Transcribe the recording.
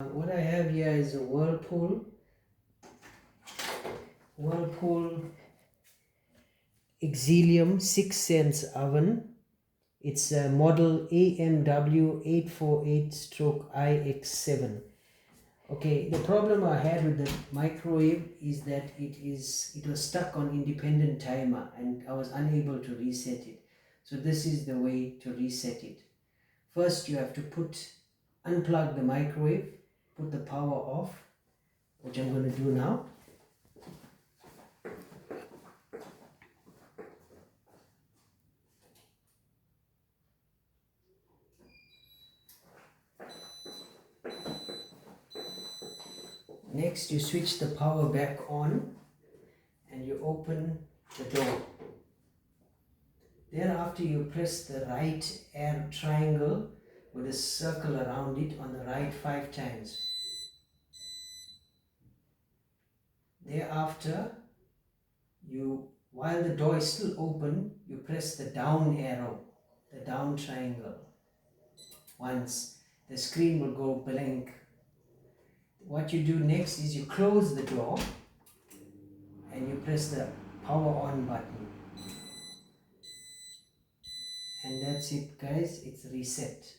What I have here is a Whirlpool Ixelium 6 cents oven. It's a model AMW 848-IX7. Okay, the problem I had with the microwave is that it was stuck on independent timer and I was unable to reset it. So this is the way to reset it. First you have to unplug the microwave, put the power off, which I'm going to do now. Next you switch the power back on and you open the door. Thereafter you press the right air triangle with a circle around it on the right 5 times. Thereafter, while the door is still open, you press the down arrow, the down triangle. Once, the screen will go blank. What you do next is you close the door and you press the power on button. And that's it, guys, it's reset.